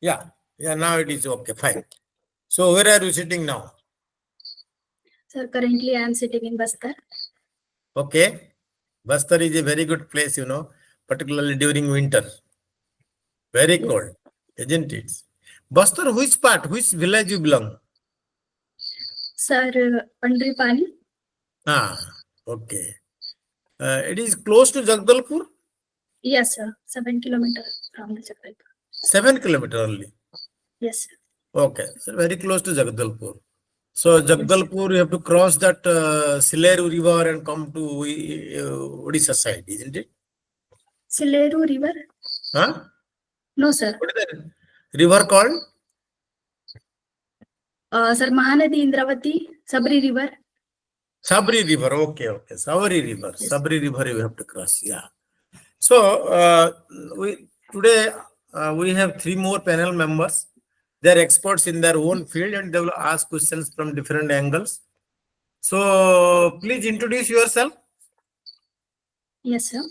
Yeah, now it is okay, fine. So where are you sitting now? Sir, currently I am sitting in Bastar. Okay. Bastar is a very good place, particularly during winter. Very cold, isn't it? Bastar, which part, which village you belong? Sir, Pandripani. Okay. It is close to Jagdalpur? Yes, sir. 7 kilometers from the Jabalpur. 7 kilometers only. Yes, sir. Okay, so very close to Jagdalpur. So Jagdalpur, you have to cross that Sileru river and come to Odisha side, isn't it? Sileru River? Huh? No, sir. What is that river called? Sir, Mahanadi Indravati, Sabri River. Sabri river, okay. Sabri river, Yes. Sabri river you have to cross, yeah. So today we have 3 more panel members. They are experts in their own field and they will ask questions from different angles. So please introduce yourself. Yes, sir.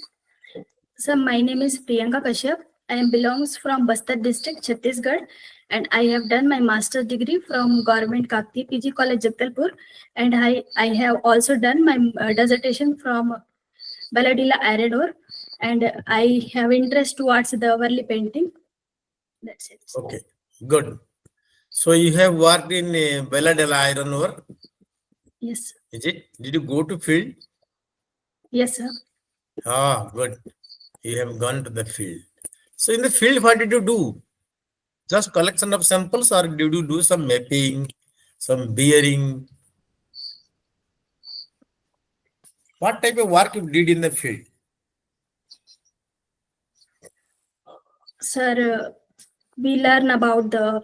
Sir, my name is Priyanka Kashyap. I belongs from Bastar district, Chhattisgarh, and I have done my master's degree from Government Kakti PG College, Jagdalpur, and I have also done my dissertation from Baladila iron ore, and I have interest towards the Varli painting. That's it. Okay, good. So you have worked in Belladella iron ore. Yes, sir. Is it? Did you go to field? Yes, sir. Good. You have gone to the field. So in the field, what did you do? Just collection of samples, or did you do some mapping, some bearing? What type of work you did in the field? Sir, we learn about the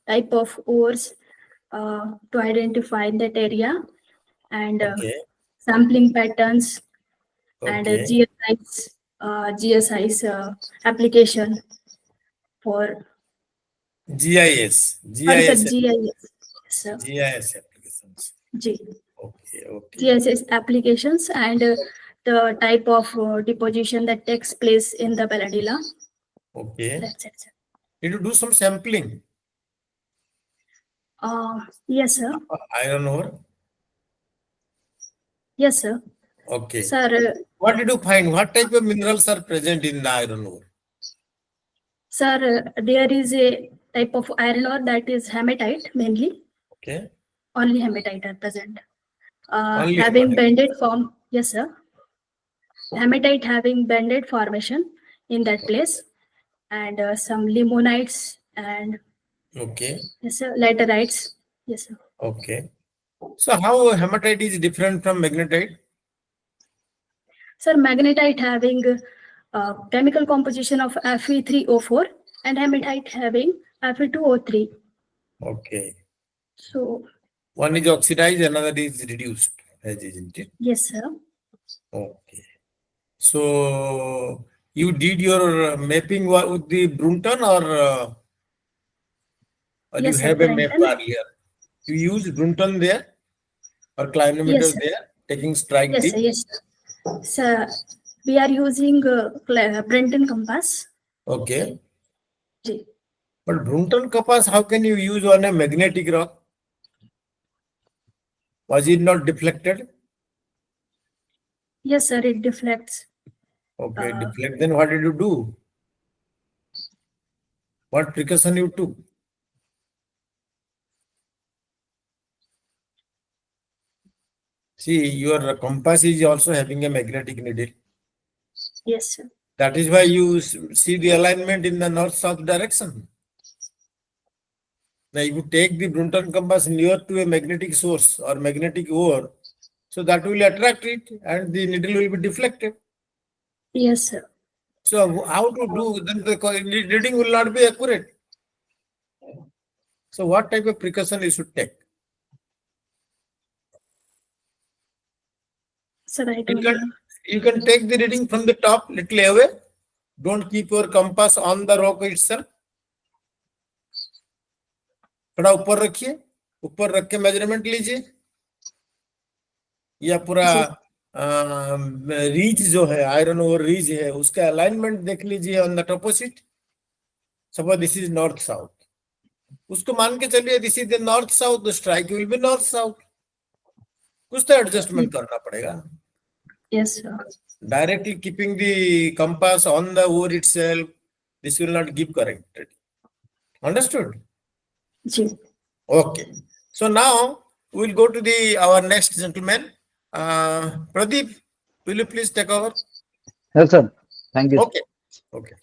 type of ores to identify that area, and Okay. sampling patterns, and Okay. GSI's application for GIS. sorry, sir, GIS. GIS. Yes, sir. GIS applications. G. Okay. GSS applications and the type of deposition that takes place in the Baladila. Okay. That's it, sir. Did you do some sampling? Yes, sir. Iron ore. Yes, sir. Okay. Sir, What did you find? What type of minerals are present in the iron ore? sir, there is a type of iron ore that is hematite mainly. Okay. Only hematite are present. Only Having hematite. banded form, yes, sir. Hematite having banded formation in that place, and some limonites and Okay. yes, sir, laterites. Yes, sir. Okay. So how hematite is different from magnetite? Sir, magnetite having chemical composition of Fe3O4 and hematite having Fe2O3. Okay. So One is oxidized, another is reduced, isn't it? yes, sir. Okay. So you did your mapping with the Brunton, or you Yes, sir. have a map Brandon. earlier? You use Brunton there or clinometer Yes, sir. there, taking strike Yes, dip? sir. Yes, sir. Sir, we are using Brandon compass. Okay. G. But Brunton compass, how can you use on a magnetic rock? Was it not deflected? Yes, sir. It deflects. Okay, deflect. Then what did you do? What precaution you took? See, your compass is also having a magnetic needle. Yes, sir. That is why you see the alignment in the north-south direction. Now, if you take the Brunton compass near to a magnetic source or magnetic ore, so that will attract it and the needle will be deflected. Yes, sir. So how to do, then the reading will not be accurate. So what type of precaution you should take? Sir, I don't know. You can take the reading from the top little away. Don't keep your compass on the rock itself. थोड़ा ऊपर रखिए, ऊपर रख के measurement लीजिए, या पूरा reach जो है आयरन ओर रीच है उसका अलाइनमेंट देख लीजिए on the opposite. Suppose this is north south. उसको मान के चलिए this is the north south, strike will be north south, कुछ तो एडजस्टमेंट करना पड़ेगा. Yes, sir. Directly keeping the compass on the oar itself, this will not give correct. Understood? जी. Okay. So now we will go to the our next gentleman. Pradeep, will you please take over? Yes, sir. Thank you. Okay. Okay.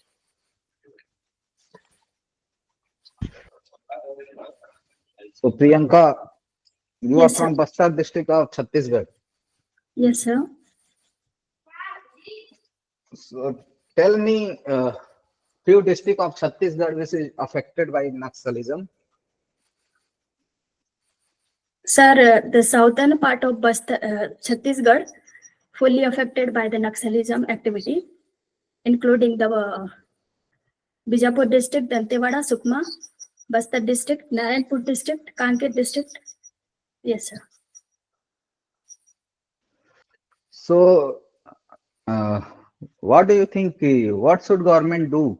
So, Priyanka, you Yes, are from sir. Bastard district of Chhattisgarh. Yes, sir. So, tell me, few district of Chhattisgarh which is affected by Naxalism. Sir, the southern part of Chhattisgarh fully affected by the Naxalism activity, including the Bijapur district, Dantewada, Sukma, Bastar district, Narayanpur district, Kanker district. Yes, sir. So, what do you think? What should government do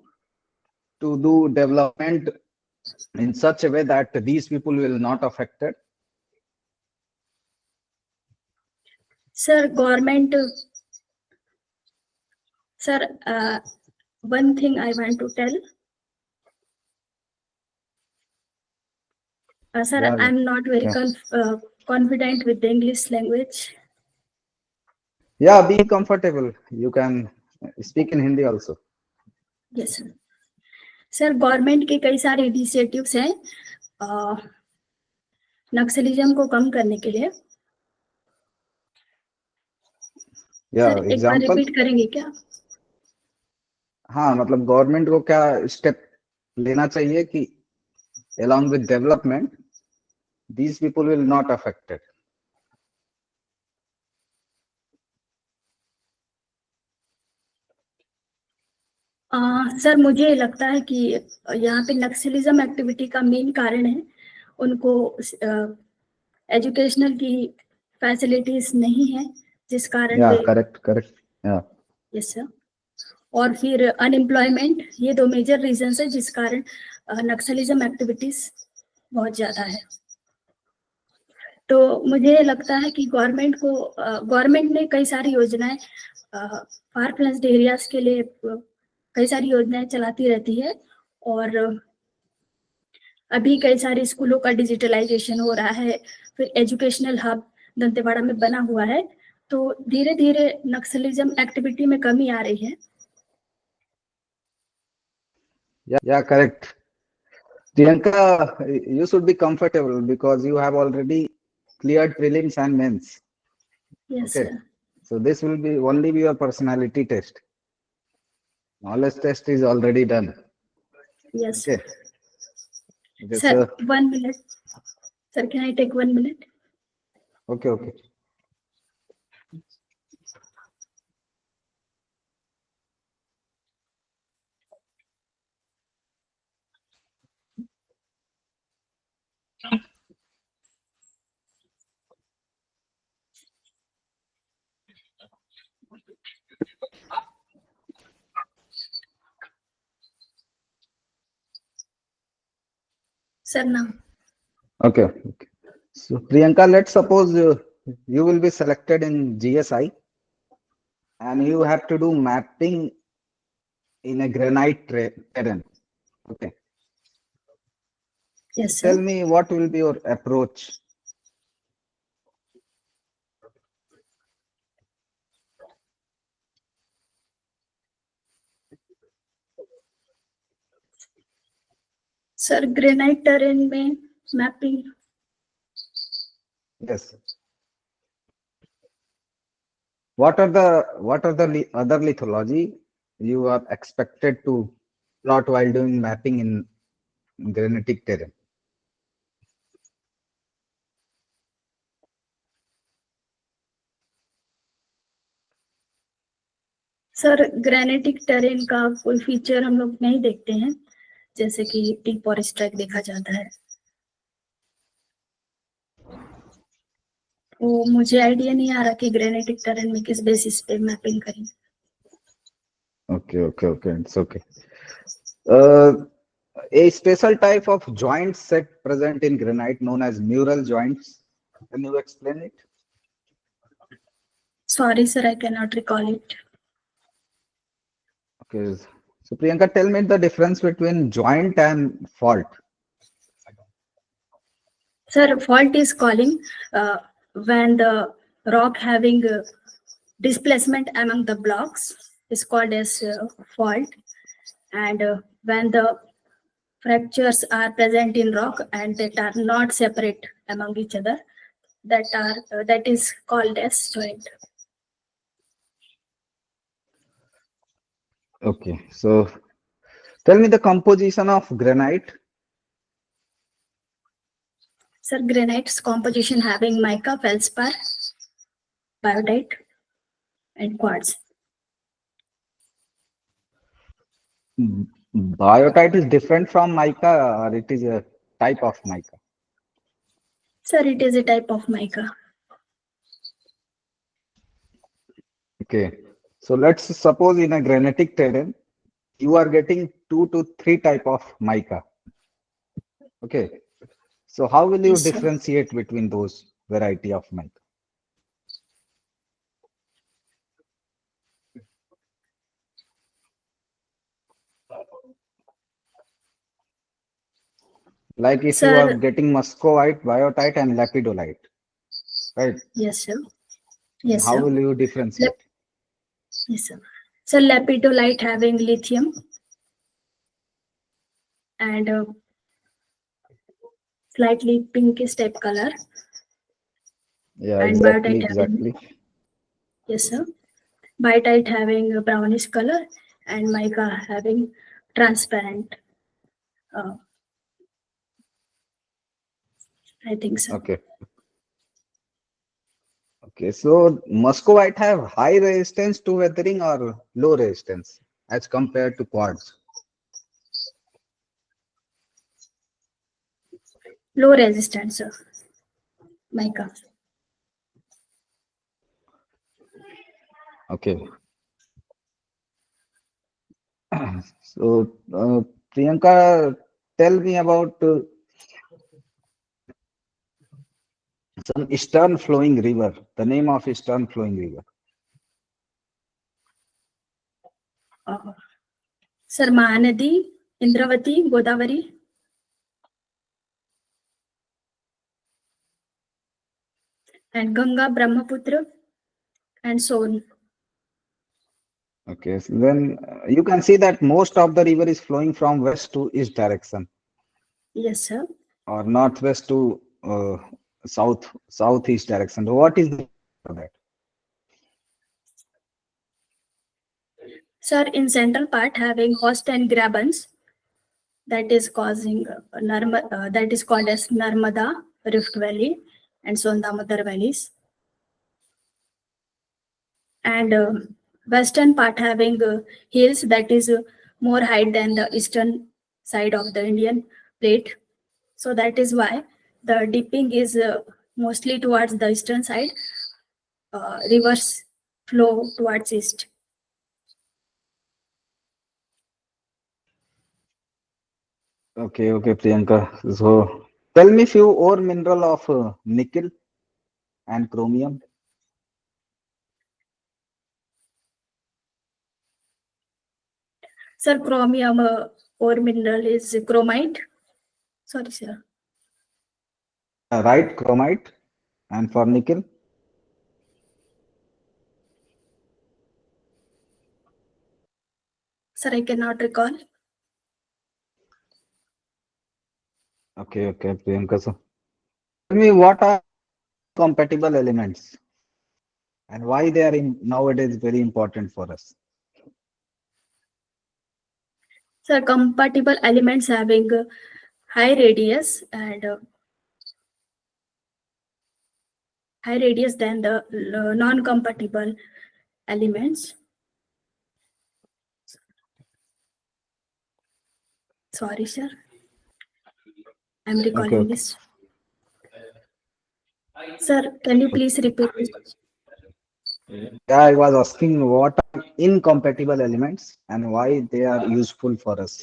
to do development in such a way that these people will not affected? Sir, government. Sir, one thing I want to tell. Sir, Yeah. I'm not very Yeah. confident with the English language. Yeah, be comfortable. You can speak in Hindi also. Yes, sir. Sir government के कई सारे initiatives हैं नक्सलिज्म को कम करने के लिए. Sir एक बार repeat करेंगे क्या? हाँ, मतलब गवर्नमेंट को क्या स्टेप लेना चाहिए कि along with development these people will not affected. Sir मुझे लगता है कि यहाँ पे नक्सलिज्म एक्टिविटी का मेन कारण है उनको एजुकेशनल की फैसिलिटीज नहीं है जिस कारण करेक्ट यस सर. और फिर अनएम्प्लॉयमेंट, ये दो मेजर रीजंस है जिस कारण नक्सलिज्म एक्टिविटीज बहुत ज्यादा है. तो मुझे लगता है कि गवर्नमेंट ने कई सारी योजनाएं फार फ्लंग्ड एरियाज के लिए कई सारी योजनाएं चलाती रहती है और अभी कई सारे स्कूलों का डिजिटलाइजेशन हो रहा है. फिर एजुकेशनल हब दंतेवाड़ा में बना हुआ है, तो धीरे धीरे नक्सलिज्म एक्टिविटी में कमी आ रही है. Yeah, correct. Priyanka, you should be comfortable because you have already cleared prelims and mains. Yes, okay, sir. So this will be only be your personality test. Knowledge test is already done. Yes. Okay. Okay, sir, 1 minute. Sir, can I take 1 minute? Okay. Sir, now. Okay. So Priyanka, let's suppose you will be selected in GSI and you have to do mapping in a granite terrain. Okay. Yes, sir. Tell me what will be your approach? Sir, granite terrain में mapping. Yes. What are the other lithology you are expected to plot while doing mapping in granitic terrain? Sir granitic terrain का कोई feature हम लोग नहीं देखते हैं जैसे कि टिप और स्ट्राइक देखा जाता है. तो मुझे आइडिया नहीं आ रहा कि ग्रेनेटिक टेरेन में किस बेसिस पे मैपिंग करें. Okay. It's okay. A special type of joint set present in granite known as mural joints. Can you explain it? Sorry, sir, I cannot recall it. Okay. So Priyanka, tell me the difference between joint and fault. Sir, fault is calling when the rock having displacement among the blocks is called as fault, and when the fractures are present in rock and that are not separate among each other, that is called as joint. Okay. So tell me the composition of granite. Sir, granite's composition having mica, feldspar, biotite, and quartz. Biotite is different from mica, or it is a type of mica? Sir, it is a type of mica. Okay. So let's suppose in a granitic terrain, you are getting 2 to 3 type of mica. Okay. So how will you Yes, sir. differentiate between those variety of mica? Like if you are Sir, getting muscovite, biotite, and lapidolite, right? yes, sir. And Yes, how sir. will you differentiate? Yes, sir. So lapidolite having lithium and slightly pinkish type color, Yeah, and exactly, biotite having, exactly. yes, sir. Biotite having a brownish color and mica having transparent. Uh, I think so. Okay. Okay. So muscovite have high resistance to weathering or low resistance as compared to quartz? Low resistance, sir. Mica. Okay. So Priyanka, tell me about some eastern flowing river. The name of eastern flowing river. Sir, Mahanadi, Indravati, Godavari, and Ganga, Brahmaputra, and Son. Okay. So then you can see that most of the river is flowing from west to east direction, Yes, sir. or northwest to southeast direction. So what is the reason for that? Sir, in central part having host and grabens, that is causing that is called as Narmada Rift Valley and Sondamodar valleys. And western part having hills that is more height than the eastern side of the Indian plate. So that is why the dipping is mostly towards the eastern side, rivers flow towards east. Okay, okay, Priyanka. So tell me few ore mineral of nickel and chromium. Sir, chromium ore mineral is chromite. Sorry, sir. Right, chromite, and for nickel. Sir, I cannot recall. Okay, okay, Priyanka. So tell me what are compatible elements and why they are in nowadays very important for us. Sir, compatible elements having high radius and high radius than the non-compatible elements. Sorry, sir. I'm Okay, recalling okay. this. Sir, can you please repeat this question? Yeah, I was asking what are incompatible elements and why they are useful for us.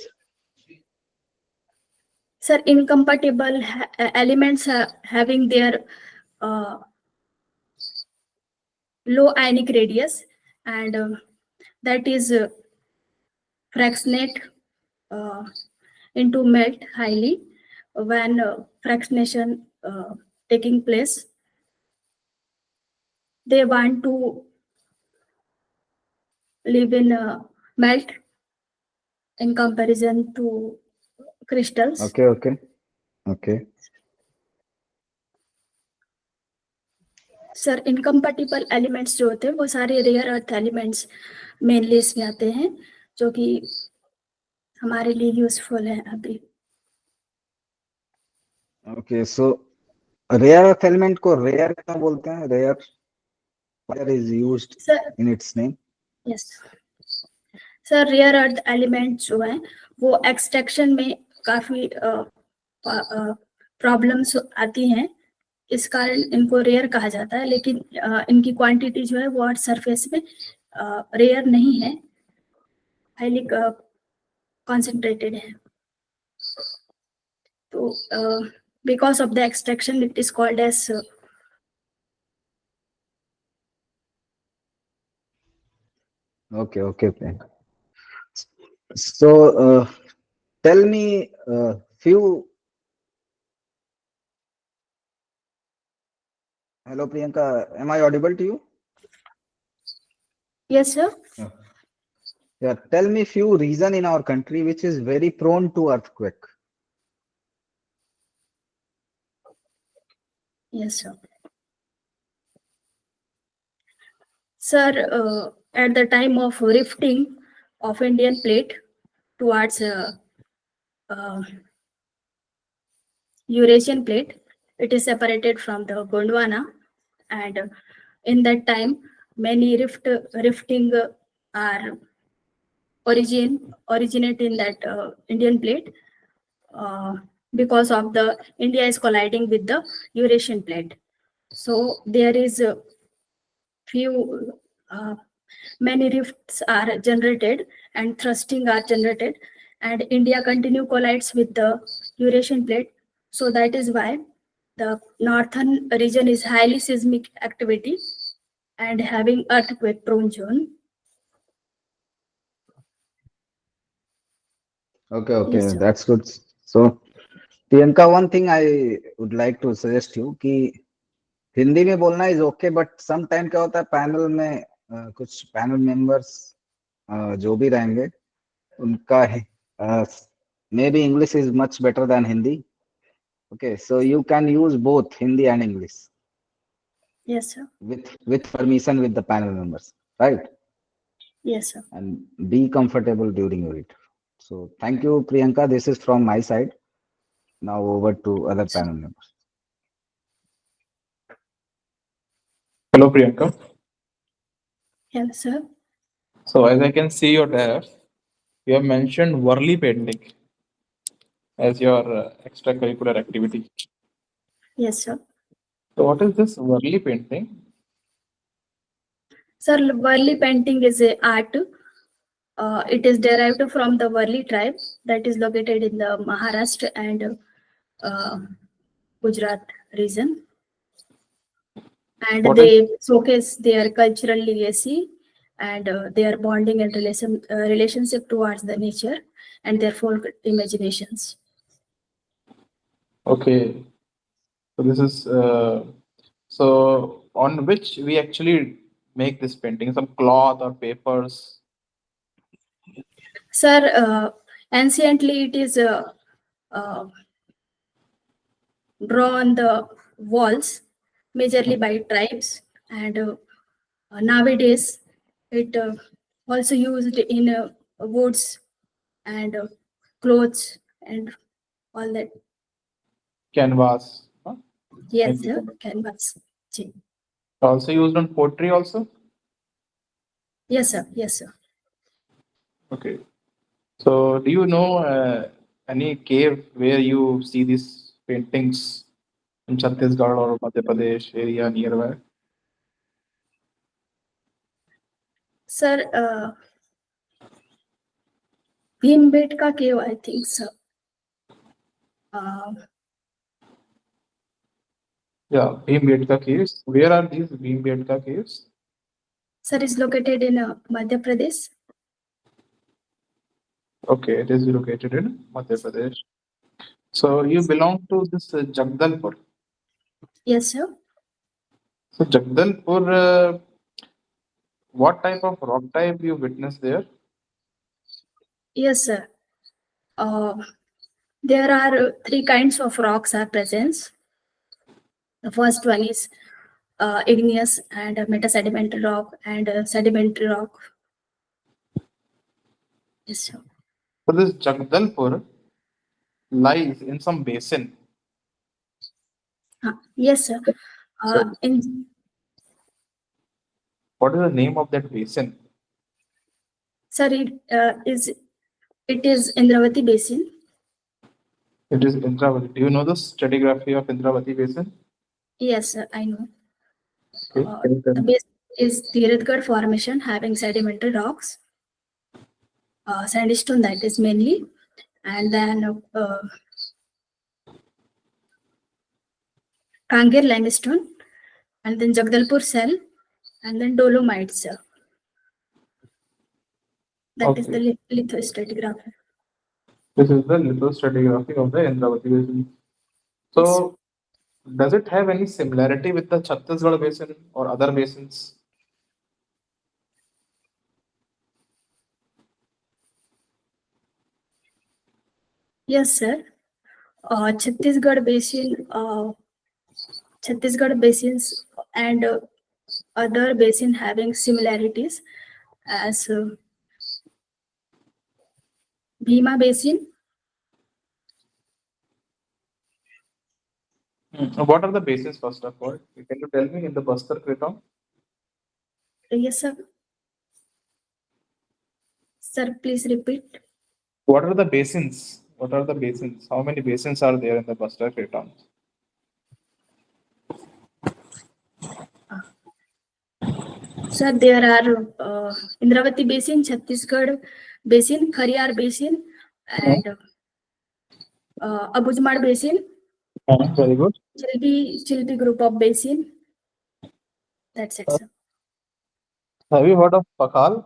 Sir, incompatible elements having their low ionic radius, and that is fractionate into melt highly when fractionation taking place. They want to live in melt in comparison to crystals. Okay. Sir incompatible elements जो होते हैं वो सारे rare earth elements mainly इसमें आते हैं जो कि हमारे लिए यूजफुल है अभी. Okay, so rare earth element को rare क्यों बोलते हैं? Rare is used sir in its name. Yes sir rare earth elements जो हैं वो एक्सट्रैक्शन में काफी प्रॉब्लम्स आती हैं, इस कारण इनको रेयर कहा जाता है, लेकिन इनकी क्वांटिटी जो है वो अर्थ सरफेस में रेयर नहीं है, हाईली concentrated है. तो because of the extraction it is called as Okay. So tell me few. Hello Priyanka, am I audible to you? yes sir. Yeah, tell me few reason in our country which is very prone to earthquake. Yes sir. Sir, at the time of rifting of Indian plate towards Eurasian plate, it is separated from the Gondwana, and in that time many rifting are originate in that Indian plate because of the India is colliding with the Eurasian plate. So there is a few many rifts are generated and thrusting are generated, and India continue collides with the Eurasian plate. So that is why the northern region is highly seismic activity and having earthquake prone zone. Okay, Yes, sir. that's good. So Priyanka, one thing I would like to suggest you कि हिंदी में बोलना is okay, but sometime क्या होता है panel में कुछ panel members जो भी रहेंगे उनका maybe English is much better than Hindi. Okay, so you can use both Hindi and English Yes, sir. with permission with the panel members, right? Yes, sir. And be comfortable during it. So thank you, Priyanka. This is from my side. Now over to other panel members. Hello, Priyanka. Yes, sir. So as I can see your tab, you have mentioned Worli painting as your extracurricular activity. Yes, sir. So what is this Worli painting? Sir, Worli painting is a art. It is derived from the Worli tribe that is located in the Maharashtra and Gujarat region. And What they showcase their cultural legacy and their bonding and relationship towards the nature and their folk imaginations. Okay. So this is so on which we actually make this painting, some cloth or papers. Sir, anciently it is drawn on the walls, majorly by tribes, and nowadays it also used in woods and clothes and all that. Canvas. Huh? Yes, Maybe sir. Canvas. Ji. also used on pottery also. Yes, sir. Yes, sir. Okay. So do you know any cave where you see these paintings in Chhattisgarh or Madhya Pradesh area nearby? Sir, Bhimbetka cave, I think, sir. Uh, Yeah, Bhimbetka caves. Where are these Bhimbetka caves? sir, is located in Madhya Pradesh. Okay, it is located in Madhya Pradesh. So you belong to this Jagdalpur. Yes, sir. So Jagdalpur, what type of rock type you witnessed there? Yes, sir. There are three kinds of rocks are present. The first one is igneous and metasedimentary rock and sedimentary rock. Yes, sir. So this Jagdalpur lies in some basin. Yes, sir. So In what is the name of that basin? sir, it is Indravati Basin. It is Indravati. Do you know the stratigraphy of Indravati basin? Yes, sir, I know. Okay, can you tell The me? basin is Tiratgarh formation having sedimentary rocks, sandstone that is mainly, and then Kangir limestone, and then Jagdalpur cell, and then dolomites. That is the Okay, lithostratigraphy. this is the lithostratigraphy of the Indravati basin. Yes. So does it have any similarity with the Chhattisgarh basin or other basins? Yes, sir. Chhattisgarh basin, Chhattisgarh basins and other basin having similarities as Bhima basin. What are the basins first of all? Can you tell me in the Bastar Craton? Yes, sir. Sir, please repeat. What are the basins? What are the basins? How many basins are there in the Bastar Craton? Sir, there are Indravati basin, Chhattisgarh basin, Khariyar basin, and Abujmad basin, Very good. Chilpi group of basin. That's it, sir. Have you heard of Pakal,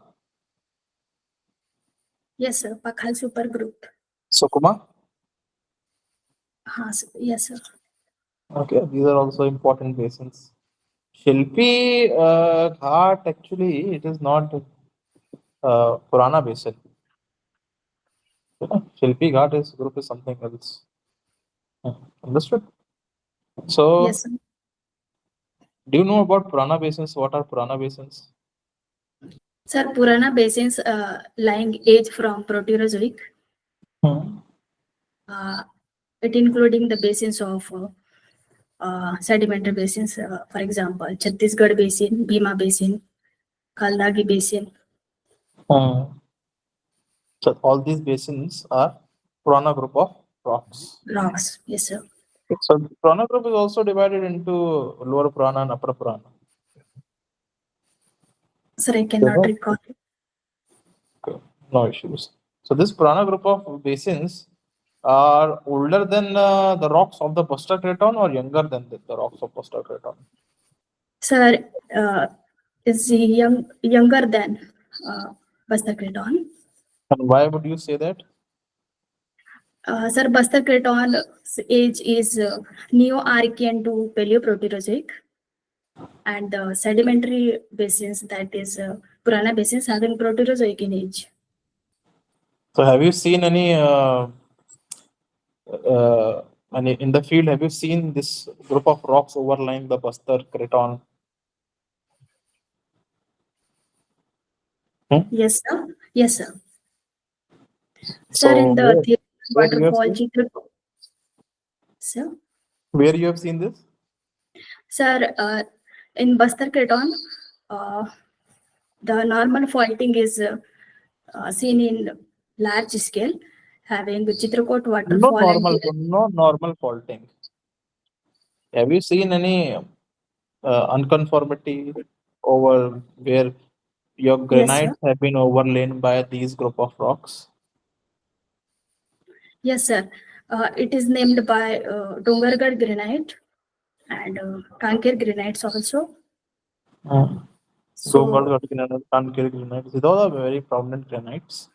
Yes, sir. Pakhal super group. Sukuma? Yes, sir. Okay, these are also important basins. Shilpi Ghat, actually, it is not Purana basin. Shilpi Ghat is group is something else. Understood? So, Yes, sir. do you know about Purana basins? What are Purana basins? Sir, Purana basins lying age from Proterozoic. It including the basins of sedimentary basins, for example, Chhattisgarh basin, Bhima basin, Kaldagi basin. So all these basins are Purana group of rocks. Rocks. Yes, sir. So Purana group is also divided into Lower Purana and Upper Purana. Sir, I cannot recall. Okay, no issues. So this Purana group of basins are older than the rocks of the Buster Craton or younger than the rocks of Buster Craton? Sir, is younger than Bastar Craton. And why would you say that? Sir, Bastar Craton's age is Neo-Archean to Paleoproterozoic, and the sedimentary basins, that is Purana basins, having Proterozoic in age. So have you seen any in the field? Have you seen this group of rocks overlying the Buster Craton? Yes, sir. Yes, sir. Sir, So in the where you have waterfall, seen? Sir, Where you have seen this? sir, in Bastar Craton, the normal faulting is seen in large scale, having Chitrakot waterfall and No normal faulting. Have you seen any unconformity over where your yes, sir. granites have been overlain by these group of rocks? Yes, sir. It is named by Dongargarh granite and Kanker granites also. So Dongal granite, Kankere granites, these all are very prominent granites.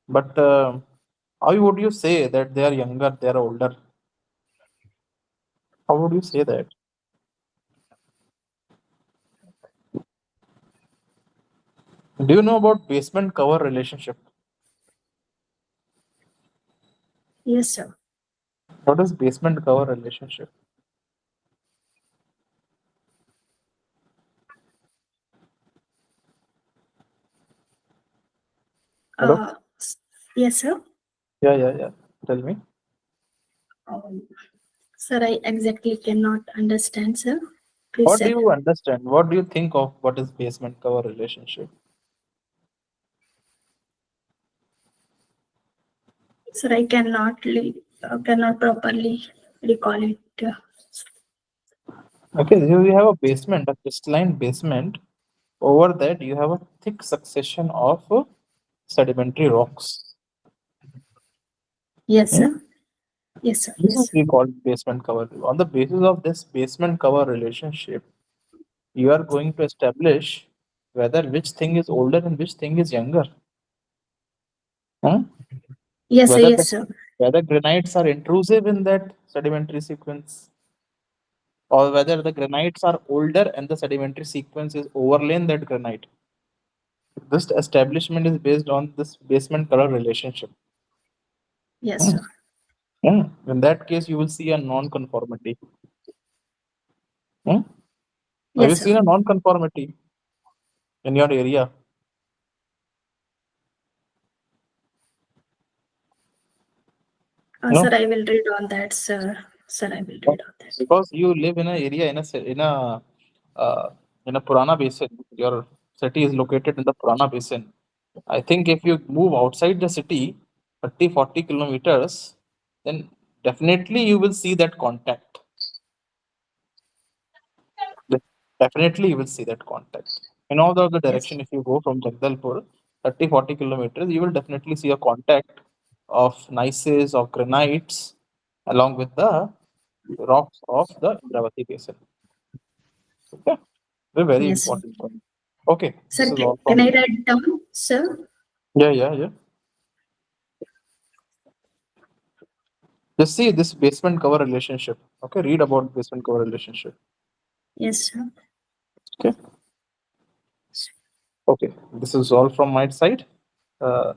But how would you say that they are younger, they are older? How would you say that? Do you know about basement cover relationship? yes, sir. What is basement cover relationship? Hello? Yes, sir. Yeah. Tell me. Sir, I exactly cannot understand, sir. Please, What do sir. you understand? What do you think of what is basement cover relationship? Sir, I cannot properly recall it. Okay, here you have a basement, a crystalline basement. Over that, you have a thick succession of sedimentary rocks. Yes, Hmm? sir. Yes, sir. This Yes, is sir. we call basement cover. On the basis of this basement cover relationship, you are going to establish whether which thing is older and which thing is younger. Hmm? Yes, sir. Whether the Yes, sir. whether granites are intrusive in that sedimentary sequence, or whether the granites are older and the sedimentary sequence is overlain that granite. This establishment is based on this basement color relationship. Yes, Hmm. sir. In that case, you will see a non-conformity. Have you Yes, seen sir. a non-conformity in your area? No, Sir, I will read on that, sir. Sir, I will read on that. because you live in an area in a Purana basin. Your city is located in the Purana basin. I think if you move outside the city 30-40 kilometers, then definitely you will see that contact. Definitely you will see that contact. In all the other Yes. direction, if you go from Jagdalpur 30-40 kilometers, you will definitely see a contact of gneisses, of granites, along with the rocks of the Indravati basin. Okay, they're very Yes, sir. important point. Okay, Sir, this is all can from I me. write down, sir? Yeah. Just see this basement cover relationship. Okay, read about basement cover relationship. Yes, sir. Okay. Okay, this is all from my side. Uh,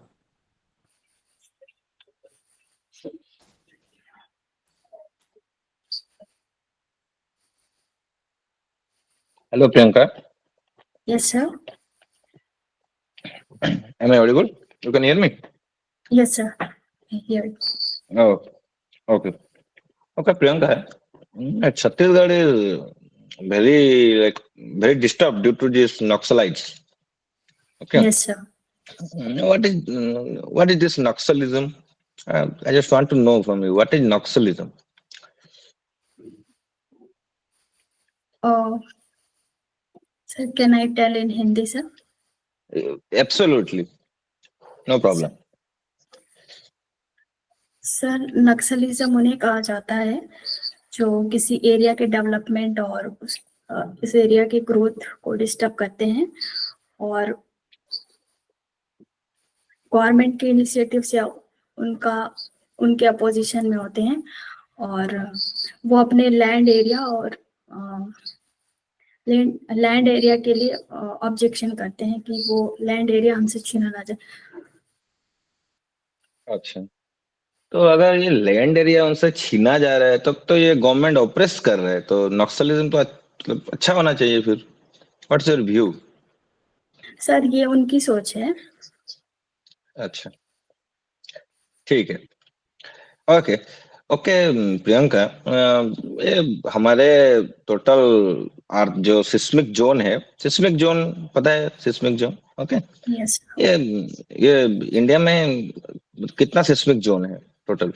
Hello, Priyanka. Yes, sir. Am I audible? You can hear me? Yes, sir. I hear it. Oh, okay. Okay, Priyanka. Chhattisgarh is very disturbed due to these Naxalites. Okay. Yes, sir. What is this Naxalism? I just want to know from you, what is Naxalism? Oh, sir, can I tell in Hindi, sir? Absolutely. No problem. Sir Naxalism उन्हें कहा जाता है जो किसी area के development और इस area की ग्रोथ को डिस्टर्ब करते हैं और गवर्नमेंट के इनिशिएटिव से उनके अपोजिशन में होते हैं और वो अपने लैंड एरिया और लैंड एरिया के लिए ऑब्जेक्शन करते हैं कि वो लैंड एरिया हमसे छीना ना जाए. अच्छा, तो अगर ये लैंड एरिया उनसे छीना जा रहा है तब तो ये गवर्नमेंट ऑपरेस कर रहा है, तो नक्सलिज्म तो मतलब अच्छा होना चाहिए फिर. What's your view? सर ये उनकी सोच है. अच्छा, ठीक है. ओके ओके प्रियंका, ये हमारे टोटल जो सिस्मिक जोन है, सिस्मिक जोन पता है? Seismic zone, okay. यस ये इंडिया में कितना सिस्मिक जोन है total?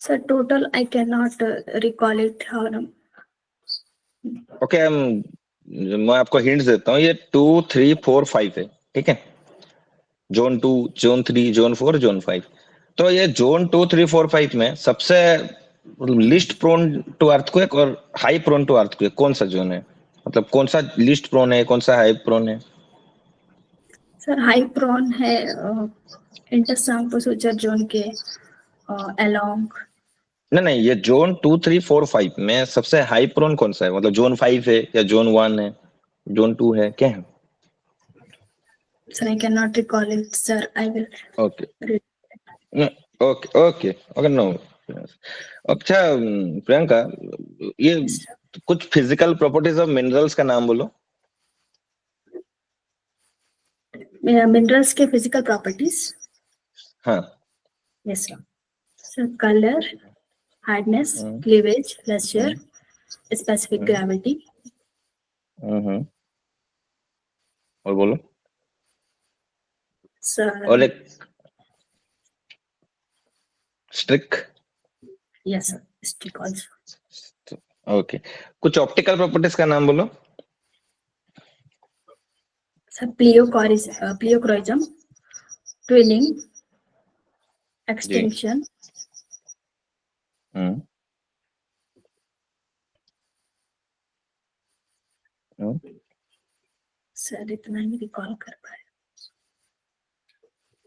Sir total I can not recall it. Okay, मैं आपको हिंट्स देता हूँ, ये 2, 3, 4, 5 है, ठीक है? Zone 2, zone 3, zone 4, zone 5। तो ये जोन 2, 3, 4, 5 में सबसे लिस्ट प्रोन टू अर्थक्वेक और हाई प्रोन टू अर्थक्वेक कौन सा जोन है? मतलब कौन सा लिस्ट प्रोन है, कौन सा हाई प्रोन है? सर हाई प्रॉन है इंटरसांग प्रोसीजर जोन के अलोंग। नहीं, ये जोन 2, 3, 4, 5 में सबसे हाई प्रोन कौन सा है? मतलब जोन 5 है या जोन 1 है, जोन 2 है, क्या है? Sir I can not recall it sir, I will okay, okay, okay, okay, no. अच्छा प्रियंका, ये कुछ फिजिकल प्रॉपर्टीज ऑफ मिनरल्स का नाम बोलो। मिनरल्स के फिजिकल प्रॉपर्टीज। हाँ। Yes sir. Sir colour, hardness, hmm, cleavage, lustre, specific hmm, gravity. और बोलो। सर और एक streak. Yes sir, streak also. Okay, कुछ ऑप्टिकल प्रॉपर्टीज का नाम बोलो। सर प्लियोक्रोइज्म, ट्विनिंग, जी। एक्सटिंक्शन। हम्म, हम्म, सर इतना ही रिकॉल कर पाए।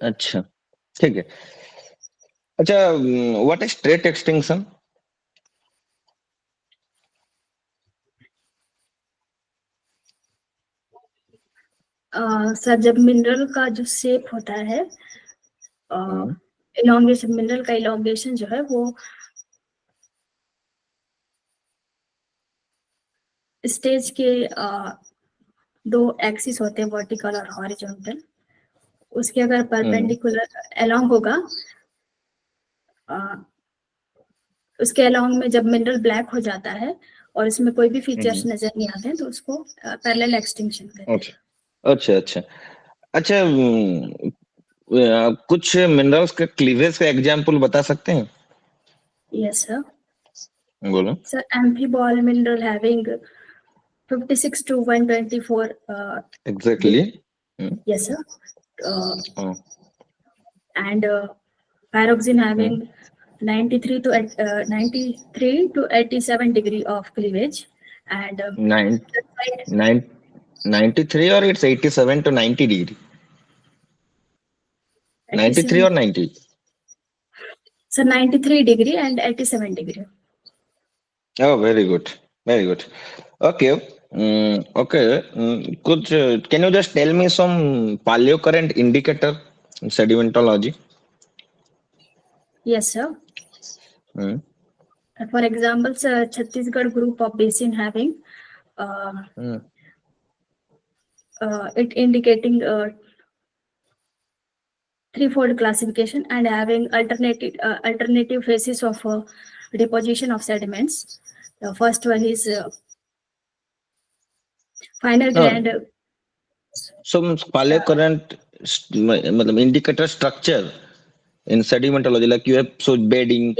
अच्छा, ठीक है। अच्छा, what is straight extinction? Sir जब मिनरल का जो शेप होता है, इलोंगेशन, मिनरल का इलोंगेशन जो है वो स्टेज के दो एक्सिस होते हैं, वर्टिकल और हॉरिजॉन्टल। उसके अगर परपेंडिकुलर अलोंग होगा, उसके अलोंग में जब मिनरल ब्लैक हो जाता है और इसमें कोई भी फीचर्स नजर नहीं आते हैं, तो उसको पैरेलल एक्सटिंक्शन कहते हैं। अच्छा, अच्छा, अच्छा। कुछ मिनरल्स के क्लीवेज का एग्जांपल बता सकते हैं? Yes sir. बोलो। Sir amphibole mineral having 56 to 124 exactly. yes sir. uh, and pyroxene having 93 to 93 to 87 degree of cleavage, and nine 93 और इट्स 87 to 90 डिग्री। 93 और 90। so 93 degree and 87 degree. Oh, very good, very good. Okay. Okay. Could can you just tell me some paleo current indicator in sedimentology? Yes sir. Mm, For example, Chhattisgarh group of basin having mm, it indicating threefold classification and having alternative phases of deposition of sediments. The first one is final No. grand. Some paleo current मतलब indicator structure in sedimentology, like you have so bedding,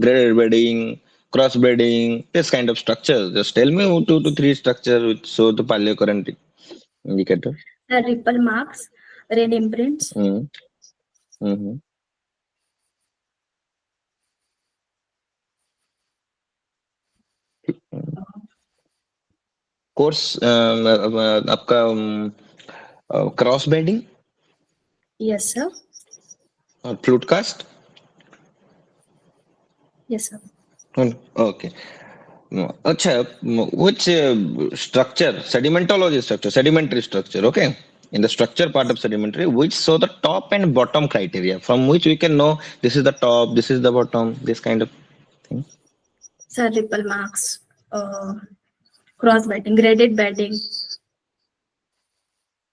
graded bedding, cross bedding, this kind of structure. Just tell me 2 to 3 structure which show the paleo current indicator. The ripple marks, rain imprints. Mm-hmm. Course आपका cross bedding Yes sir. और flute cast. Yes sir. Okay, अच्छा। which structure, sedimentology structure, sedimentary structure, okay, in the structure part of sedimentary, which show the top and bottom criteria from which we can know this is the top, this is the bottom, this kind of thing? Sir ripple marks, cross bedding, graded bedding.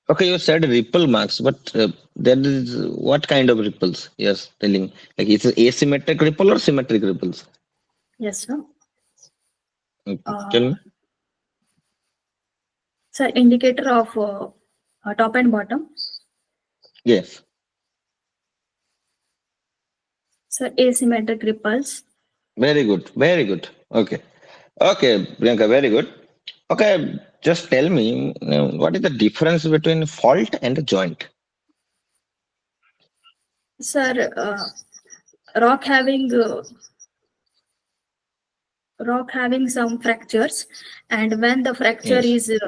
Okay, you said ripple marks, but there is what kind of ripples? Yes, telling like it's asymmetric ripple or symmetric ripples? Yes sir. Tell me. Sir indicator of top and bottom. Yes. Sir asymmetric ripples. Very good. Very good. Okay. Okay, Priyanka, very good. Okay. just tell me what is the difference between fault and joint? Sir, rock having some fractures, and when the fracture Yes. is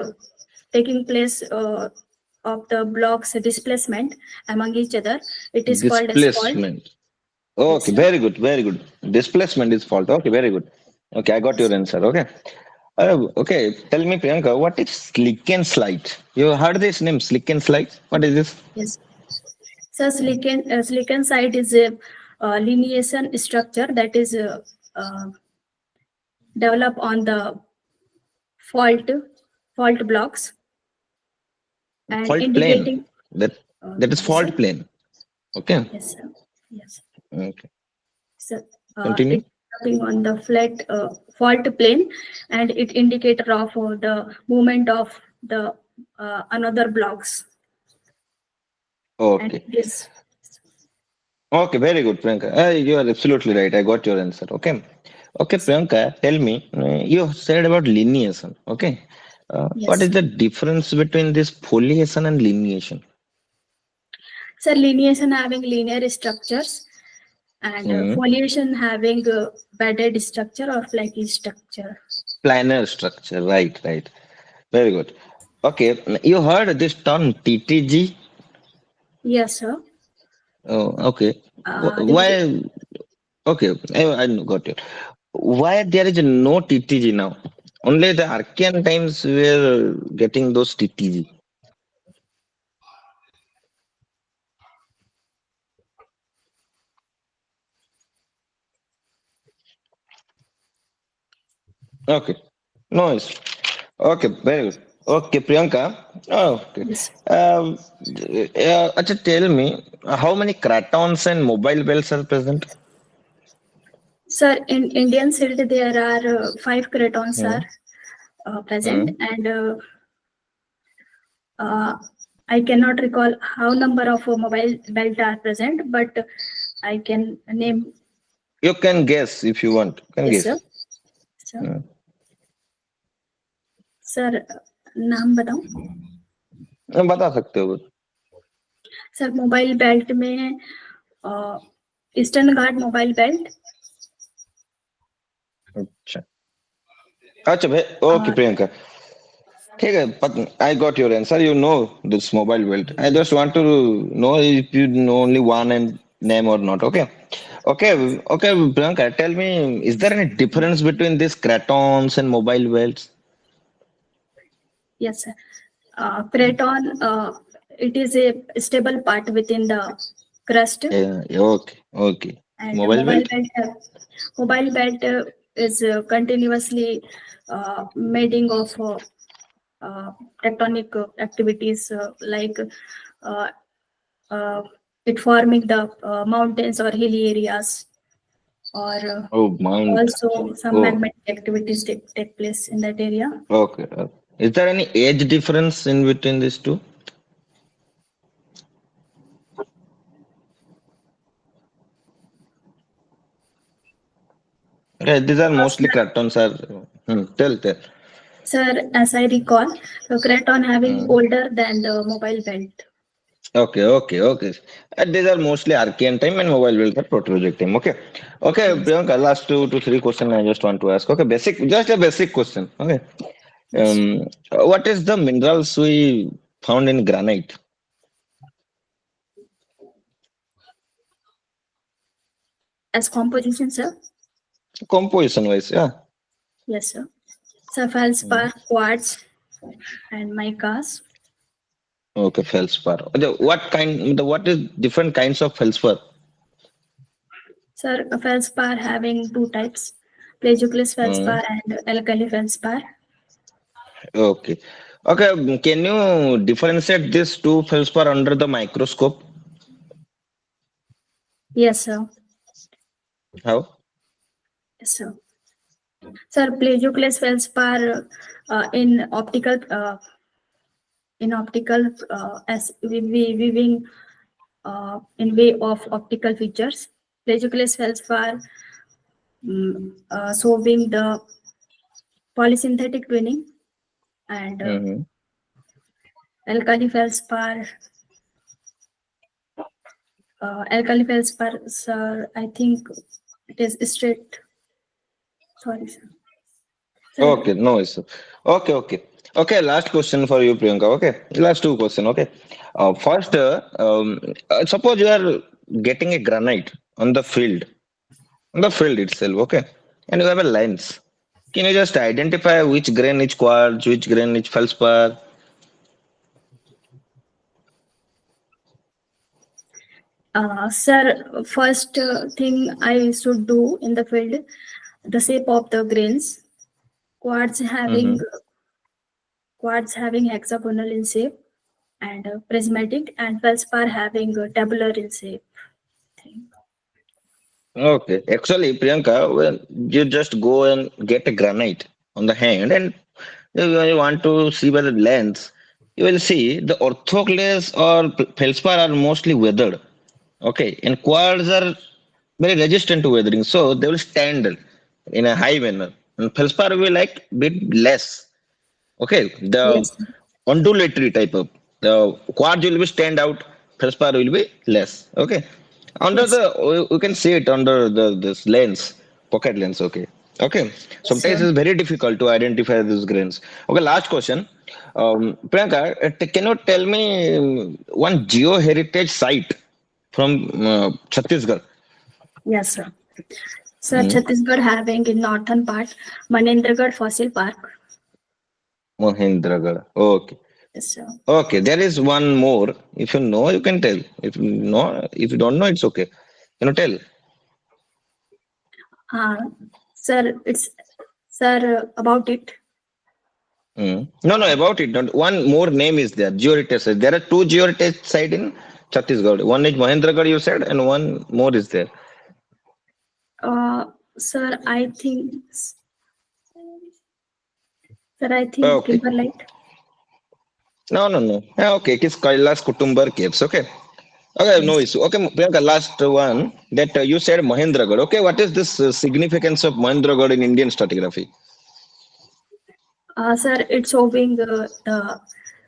taking place of the blocks displacement among each other, it is called as fault. Displacement. Yes, Okay, sir. very good, very good. Displacement is fault. Okay, very good. Okay, I got Yes. your answer. Okay. Okay, tell me, Priyanka, what is slick and slide? You heard this name, slick and slide? What is this? Yes. So silicon site is a lineation structure that is developed on the fault blocks and Fault plane. indicating. That that is Yes, sir. fault plane. Okay. Yes, sir. Yes. Okay. So Continue. it's developing on the flat fault plane, and it indicator of the movement of the another blocks. And Okay. it is. Okay, very good, Priyanka. You are absolutely right. I got your answer. Okay. Okay, Priyanka, tell me, you said about lineation. Okay. What is Yes. the difference between this foliation and lineation? So lineation having linear structures, and Hmm. foliation having bedded structure or flaky structure. Planar structure. Right, right. Very good. Okay. You heard this term TTG? Yes, sir. Oh, okay. The, Why? Okay, I got it. Why there is no TTG now? Only the Archean times were getting those TTG. Okay, no issue. Okay, very good. Okay, Priyanka. Oh, okay. yes. Tell me, how many cratons and mobile wells are present? Sir, in Indian silt there are 5 cratons Hmm. are present, Hmm. and I cannot recall how number of mobile belt are present, but I can name. You can guess if you want. You can Yes, guess. sir. Sir, Hmm. sir नाम बताऊं? बता सकते हो. Sir mobile belt में eastern घाट mobile belt. अच्छा. अच्छा भाई. Okay, Priyanka. I got your answer. You know this mobile belt. I just want to know if you know only one and name or not. Okay. Okay, Priyanka, tell me, is there any difference between these cratons and mobile belts? Yes, sir. Craton, it is a stable part within the crust, Yeah, okay. and Mobile belt? mobile belt is continuously making of tectonic activities like uh, uh, it forming the mountains or hilly areas, or Oh, mount. also some Oh, magnetic activities take place in that area. okay. Is there any age difference in between these two? Okay, these are mostly cratons. Tell. Sir, as I recall, the Craton having Hmm. older than the mobile belt. Okay. These are mostly Archean time and mobile belts are Proterozoic time. Okay, Yes. Priyanka, last 2 to 3 questions I just want to ask. Okay, just a basic question. Okay. Yes. What is the minerals we found in granite? As composition, sir. Composition wise, yeah. Yes, sir. So feldspar, quartz, and micas. Okay, feldspar. What is different kinds of feldspar? Sir, feldspar having two types: plagioclase Hmm. feldspar and alkali feldspar. Okay. Okay, can you differentiate these two feldspar under the microscope? Yes, sir. How? Yes, sir. Sir, plagioclase feldspar in optical as weaving in way of optical features. Plagioclase feldspar solving the polysynthetic twinning, and Mhm. alkali feldspar. Alkali feldspar, sir, I think it is straight. Sorry, sir. Sir, Okay, no issue. Okay. Last question for you, Priyanka. Okay, last two question. Okay. First, suppose you are getting a granite on the field itself. Okay, and you have a lens. Can you just identify which grain is quartz, which grain is feldspar? Sir, first thing I should do in the field, the shape of the grains. Quartz having Mm-hmm. quartz having hexagonal in shape and prismatic, and feldspar having tabular in shape. I think. Okay. Actually, Priyanka, when you just go and get a granite on the hand and you want to see by the lens, you will see the orthoclase or feldspar are mostly weathered. Okay. And quartz are very resistant to weathering, so they will stand in a high manner. And feldspar will be like bit less. Okay. The Yes, sir. undulatory type of the quartz will be stand out, feldspar will be less. Okay. Under Yes, the you can see it under the this lens, pocket lens. Okay. Okay. yes, Sometimes sir. it's very difficult to identify these grains. Okay. Last question. Priyanka, can you tell me one geo heritage site from Chhattisgarh? Yes, sir. Sir, Hmm. Chhattisgarh having in northern part Manindragarh Fossil Park. Mahendragarh. Okay. Yes, sir. Okay. There is one more. If you know, you can tell. If you don't know, it's okay. Can you tell? Uh, sir, it's about it. No, about it. Not one more name is there. Geoheritage site. There are two geoheritage site in Chhattisgarh. One is Mahendragarh, you said, and one more is there. Sir, I think Okay. Timberlight. No. Yeah, okay, it is Kailas Kutumbar Caves. Okay. Okay, no Yes. issue. Okay, Priyanka, last one that you said Mahendragarh. Okay, what is this significance of Mahendragarh in Indian stratigraphy? Sir, it's showing the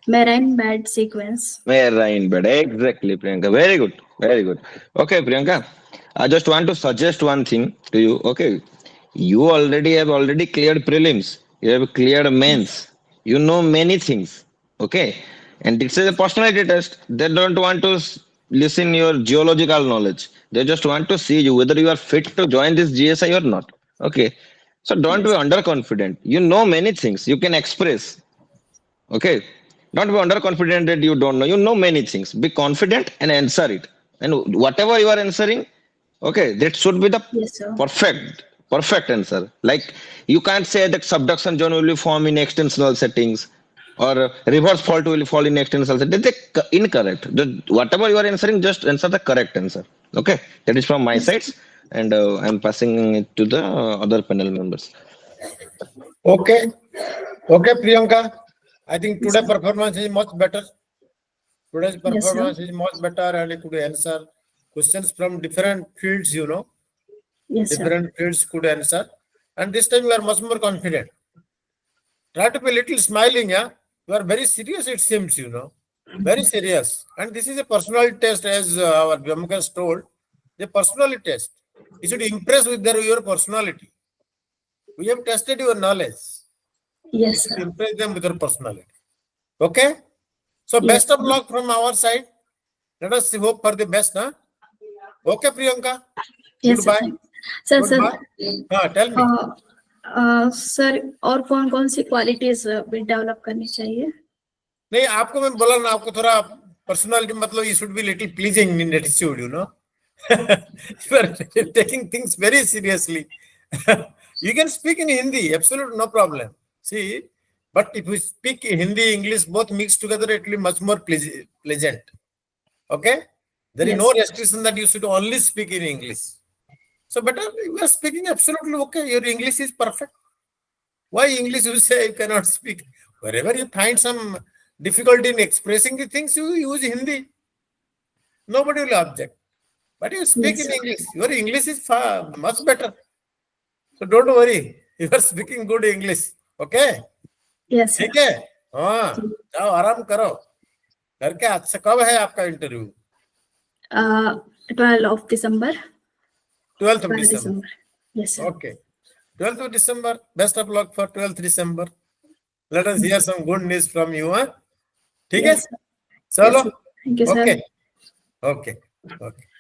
marine bed sequence. Marine bed. Exactly, Priyanka. Very good. Very good. Okay, Priyanka. I just want to suggest one thing to you. Okay. You already cleared prelims. You have cleared mains. You know many things. Okay. And this is a personality test. They don't want to listen your geological knowledge. They just want to see you whether you are fit to join this GSI or not. Okay. So don't be Yes. underconfident. You know many things. You can express. Okay. Don't be underconfident that you don't know. You know many things. Be confident and answer it. And whatever you are answering, okay, that should be the Yes, sir. perfect answer. Like you can't say that subduction zone will be formed in extensional settings or reverse fault will fall in extensional settings. That's incorrect. Whatever you are answering, just answer the correct answer. Okay. That is from my Yes. sides. And I'm passing it to the other panel members. Okay. Okay, Priyanka. I think Yes, today sir. performance is much better. Today's Yes, sir. performance is much better and you could answer questions from different fields, Yes, sir. different fields could answer. And this time you are much more confident. Try to be a little smiling, yeah. You are very serious, it seems, very serious. And this is a personality test, as our Vyamka has told. The personality test. You should impress with your personality. We have tested your knowledge. Yes, You sir. impress them with your personality. Okay? So Yes, best of sir. luck from our side. Let us hope for the best, huh? Okay, Priyanka. Yes, sir. Goodbye. Thank you. Sir, Goodbye. Tell me. Sir और कौन कौन सी qualities भी develop करनी चाहिए? नहीं आपको मैं बोला ना आपको थोड़ा पर्सनालिटी मतलब you should be little pleasing in attitude, You are taking things very seriously. You can speak in Hindi, absolutely no problem. See, but if you speak Hindi, English, both mixed together, it will be much more pleasant. Okay? There is Yes. no restriction that you should only speak in English. So better, you are speaking absolutely okay. Your English is perfect. Why English you say you cannot speak? Wherever you find some difficulty in expressing the things, you use Hindi. Nobody will object. But you speak Yes, in sir. English. Your English is far much better. So don't worry. You are speaking good English. Okay? Yes, sir. ठीक है? हाँ, जाओ आराम करो करके। अच्छा, कब है आपका interview? 12 of December. 12th of 12 December. December. Yes, sir. Okay. 12th of December. Best of luck for 12th December. Let us hear some good news from you. Huh? ठीक है? Yes, sir. चलो. Yes, sir. Thank you, sir. Okay. Okay. Okay.